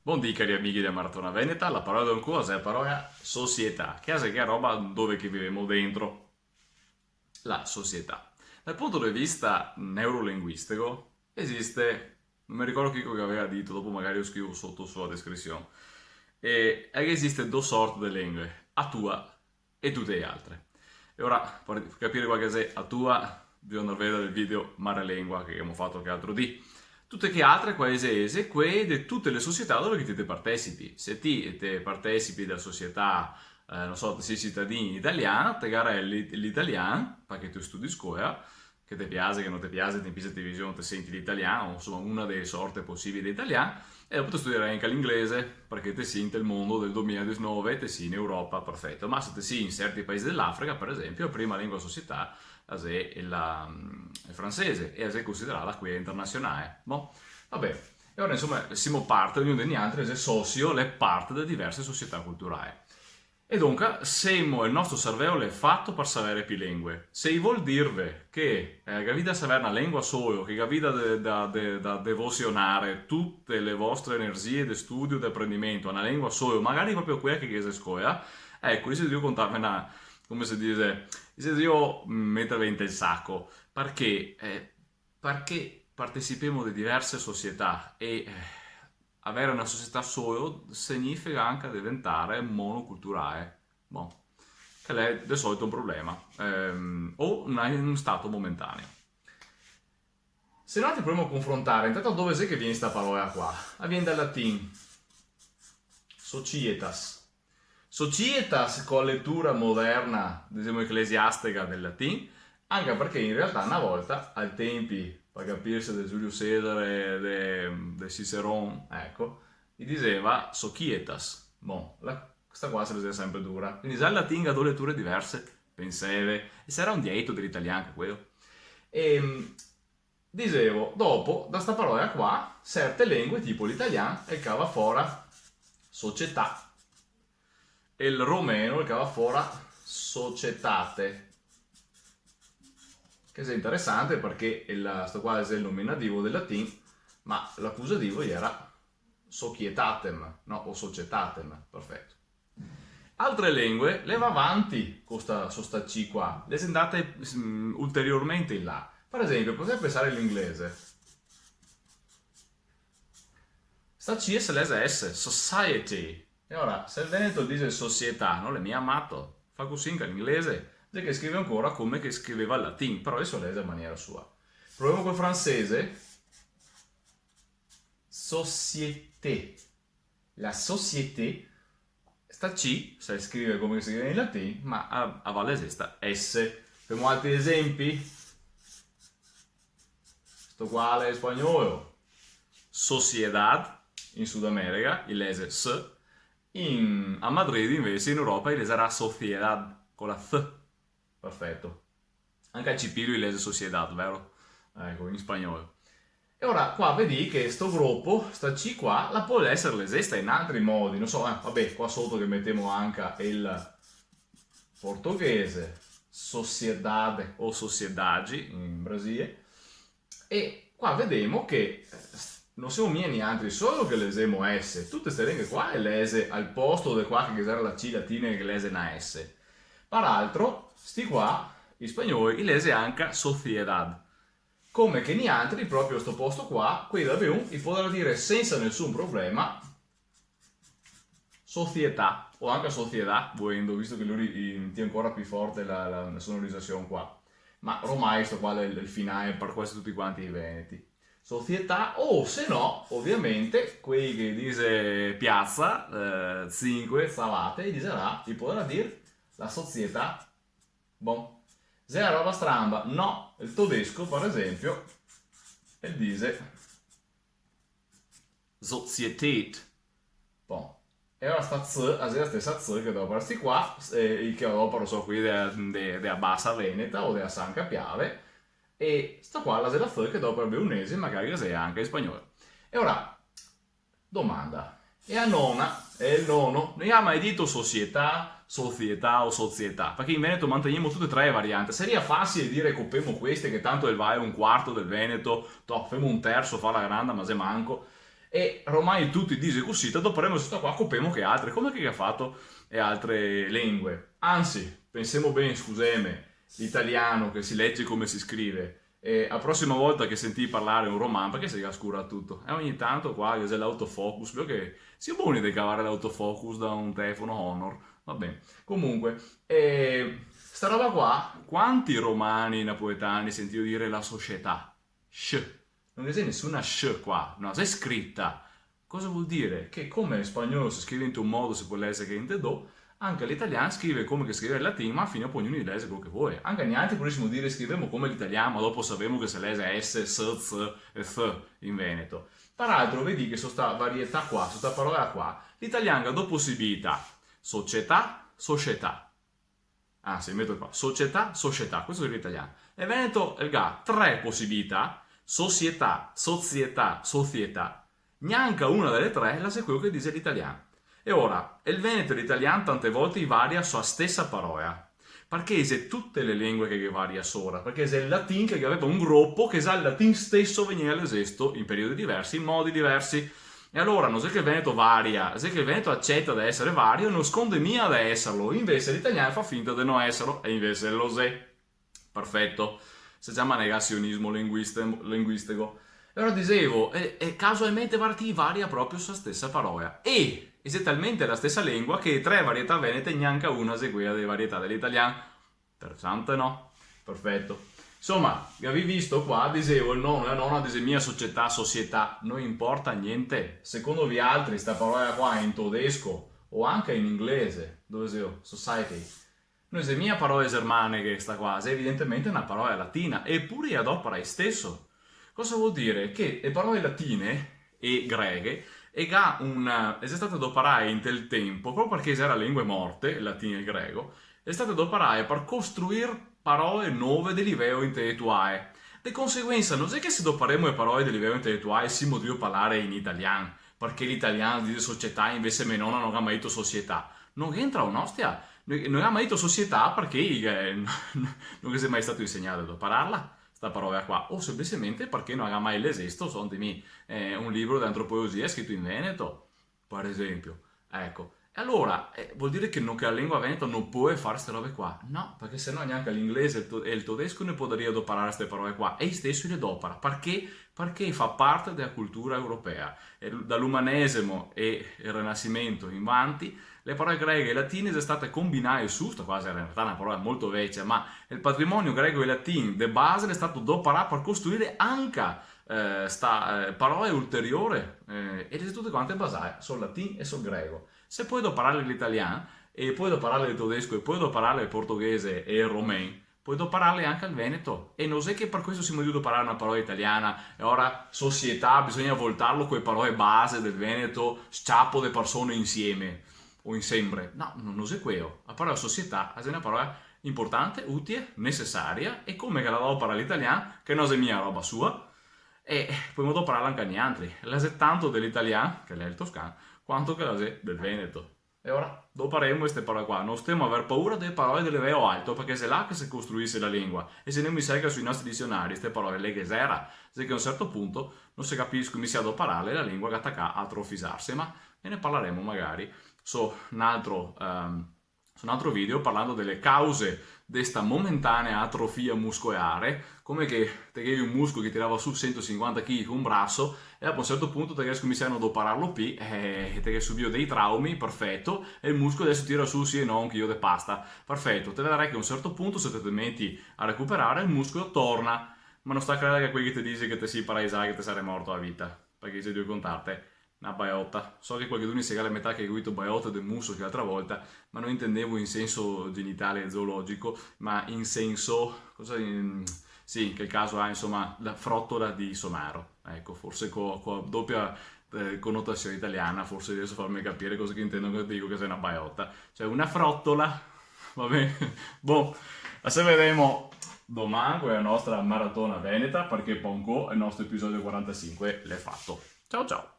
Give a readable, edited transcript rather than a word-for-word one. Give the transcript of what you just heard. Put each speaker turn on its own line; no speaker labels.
Buondì cari amici della Maratona Veneta, la parola del cuore è la parola società, che è roba dove che viviamo dentro, la società. Dal punto di vista neurolinguistico esiste, non mi ricordo chi che aveva detto, dopo magari lo scrivo sotto sulla descrizione, e esiste due sorti di lingue, a tua e tutte le altre. E ora, per capire qualche a tua, bisogna vedere il video Mare Lingua che abbiamo fatto che altro di. Tutte che altre paesi, quei di tutte le società dove che te partecipi. Se ti te partecipi della società, non so, sei cittadini italiani, te garelli l'italiano, perché tu studi scuola, che ti piace, che non ti piace, ti pisa televisione, ti senti l'italiano, insomma una delle sorte possibili di italiano, e dopo ti studierai anche l'inglese, perché ti senti il mondo del 2019, ti sei in Europa, perfetto. Ma se ti sei in certi paesi dell'Africa, per esempio, la prima lingua società è il francese e è considerata qui internazionale. Boh, vabbè, e ora insomma siamo parte, ognuno degli altri è socio, è parte di diverse società culturali. E dunque, siamo, il nostro cervello è fatto per sapere più lingue. Se vuol dirvi che capite sapere una lingua solo, che capite da devozionare tutte le vostre energie di studio e di apprendimento a una lingua solo, magari proprio quella che si scuola, ecco, io devo contarvi una, come si dice, io devo mettervi in il sacco, perché partecipiamo di diverse società e avere una società solo significa anche diventare monoculturale, boh, che è di solito un problema, o in un stato momentaneo. Se noi ti proviamo a confrontare, intanto dove è che viene questa parola qua? Viene dal latino, societas. Societas con la lettura moderna, diciamo ecclesiastica del latino, anche perché in realtà una volta, ai tempi, per capirsi, di Giulio Cesare, di Cicerone, ecco, gli diceva societas. Boh, questa qua se la diceva sempre dura. Quindi già il latino ha due letture diverse, penseve, e sarà un dietro dell'italiano anche quello. E dicevo, dopo, da sta parola qua, certe lingue, tipo l'italiano, e cava fuori società. E il romeno, il cava fuori societate. Che è interessante perché sto qua è il nominativo del latino, ma l'accusativo era societatem, no? O societatem, perfetto. Altre lingue le va avanti con sta C qua, le sono andate ulteriormente in là. Per esempio, potete pensare all'inglese. Sta C se l'esa S, society. E ora, se il Veneto dice società, non le mi ha amato, fa così in inglese, che scrive ancora come che scriveva il latino, però adesso legge in maniera sua. Proviamo col francese. Société. La société, sta C, se scrive come si scrive in latino, ma a valle sta S. Abbiamo altri esempi? Sto qua è spagnolo. Sociedad, in Sud America, il lese S. A Madrid invece, in Europa, il leserà Sociedad, con la F. Perfetto. Anche a Cipillo il lese Sociedad, vero? Ecco, in spagnolo. E ora qua vedi che sto gruppo, sta C qua, la può essere lesesta in altri modi. Non so, vabbè, qua sotto che mettiamo anche il portoghese, sociedade o sociedade in Brasile. E qua vediamo che non siamo miei altri, solo che lesemo S. Tutte queste lingue qua è lese al posto di qua che era la C latina che lese una S. Peraltro, sti qua, in spagnolo, i lese anche sociedad. Come che altri, proprio a sto posto qua, qui da B1, i potrà dire senza nessun problema società, o anche società, volendo, visto che lui è ancora più forte la sonorizzazione qua. Ma ormai sto qua è il finale per quasi tutti quanti i veneti. Società, o se no, ovviamente, quelli che dice piazza, 5, salate, gli potrà dire la società. Bon. Se è una roba stramba, no, il tedesco per esempio, e dice Sozietät. Bon. E ora sta Z, è la stessa Z che devo farsi qua, che dopo lo so qui della Bassa Veneta o della San Capiave, e sta qua la Z che dopo è unese, magari che sia anche in spagnolo. E ora, domanda, e a nona, e il nono, non ha mai detto società o società, perché in Veneto manteniamo tutte e tre le varianti. Sarebbe facile dire copiamo queste, che tanto il vai è un quarto del Veneto, famo un terzo, fa la grande, ma se manco. E ormai tutti discussita, dovremmo stare qua, copriamo che altre, come che ha fatto e altre lingue. Anzi, pensiamo bene, scusami, l'italiano che si legge come si scrive. E la prossima volta che senti parlare un romano, perché si scura tutto? E ogni tanto qua c'è l'autofocus, perché sia buono di cavare l'autofocus da un telefono Honor. Va bene. Comunque, sta roba qua, quanti romani napoletani sentivo dire la società? Non c'è nessuna sh qua, no, c'è scritta. Cosa vuol dire? Che come in spagnolo si scrive in un modo, si può leggere che in te do, anche l'italiano scrive come che scrive il latino, ma alla fine poi ognuno legge quello che vuole. Anche neanche possiamo dire scriviamo come l'italiano, ma dopo sappiamo che si legge S, S, Z e F in Veneto. Peraltro, vedi che su questa varietà qua, su questa parola qua, l'italiano ha due possibilità. Società, società. Anzi, metto qua. Società, società. Questo è l'italiano. E Veneto ha tre possibilità. Società, società, società. Neanche una delle tre la sa quello che dice l'italiano. E ora, il Veneto e l'italiano tante volte varia sulla stessa parola. Perché se tutte le lingue che varia sopra, perché se il latino che aveva un gruppo che sa il latino stesso veniva all'esisto in periodi diversi, in modi diversi. E allora non è che il Veneto varia, è che il Veneto accetta di essere vario, non nasconde mia di esserlo, invece l'italiano fa finta di non esserlo e invece lo è. Perfetto, si chiama negazionismo linguistico. E allora dicevo, e casualmente varia proprio sulla stessa parola. E è talmente la stessa lingua che tre varietà venete neanche una seguita delle varietà dell'italiano. Interessante, no? Perfetto. Insomma, avevi visto qua, dicevo, il nonno e la nonna dice mia società, non importa niente. Secondo vi altri, sta parola qua in tedesco o anche in inglese, dove dicevo, society. Noi se mia parola germane che sta qua, è evidentemente una parola latina, eppure adopera è stesso. Cosa vuol dire? Che le parole latine e greche è state adoperate in del tempo, proprio perché erano lingue morte, il latino e il greco, è state adoperate per costruire parole nuove di livello intellettuale. Di conseguenza, non è che se adoperemo le parole di livello intellettuale si potrebbe parlare in italiano, perché l'italiano dice società invece mia nonna non ha mai detto società. Non entra un'ostia. Non ha mai detto società perché non è mai stato insegnato ad adoperarla sta parola qua, o semplicemente perché non ha mai l'esisto, sono di me, un libro di antropologia scritto in Veneto, per esempio. Ecco. E allora, vuol dire che la lingua veneta non può fare queste robe qua? No, perché sennò neanche l'inglese e il tedesco ne potrebbero adoperare queste parole qua. E stesso le adopera. Perché? Perché fa parte della cultura europea. E dall'umanesimo e il Rinascimento in avanti, le parole greche e latine sono state combinate su, sta quasi in realtà è una parola molto vecchia, ma il patrimonio greco e latino de base è stato adoperato per costruire anche parole ulteriori e le tutte quante basate sul latino e sul greco. Se poi adoperare l'italiano e poi adoperare il tedesco e poi adoperare il portoghese e il romeno, puoi adoperarle anche al Veneto. E non è che per questo siamo dovuti adoperare una parola italiana e ora società bisogna voltarlo con le parole base del Veneto, sciappo le persone insieme o insieme. No, non è quello. La parola società è una parola importante, utile, necessaria e come che la adopera l'italiano, che non è mia roba sua, e poi adoperarla anche agli altri. La è tanto dell'italiano, che è il toscano, quanto che la è del Veneto. E ora adopereremo queste parole qua. Non stiamo a aver paura delle parole del livello alto, perché se là che si costruisce la lingua. E se non mi segue sui nostri dizionari, queste parole le che era, se che a un certo punto non si capisce come si adoperare la lingua che attacca a atrofisarsi, ma ne parleremo magari su un altro video parlando delle cause di questa momentanea atrofia muscolare, come che tenevi un muscolo che tirava su 150 kg con un braccio e a un certo punto te cominciano ad operarlo qui e te subito dei traumi, perfetto, e il muscolo adesso tira su sì e no un chilo di pasta, perfetto, te vedrai che a un certo punto se te metti a recuperare il muscolo torna, ma non sta a credere che quelli che ti dice che te si paraisai che te sarai morto a vita, perché se devi contarti una baiotta. So che qualcuno si la metà che ha avuto baiotta del muso che l'altra volta, ma non intendevo in senso genitale e zoologico, ma in senso sì, che il caso ha insomma la frottola di Somaro. Ecco, forse con doppia connotazione italiana, forse riesco a farmi capire cosa che intendo quando dico che sei una baiotta. Cioè una frottola, va bene? Boh, se vedremo domani con la nostra maratona veneta, perché Ponco il nostro episodio 45 l'è fatto. Ciao ciao!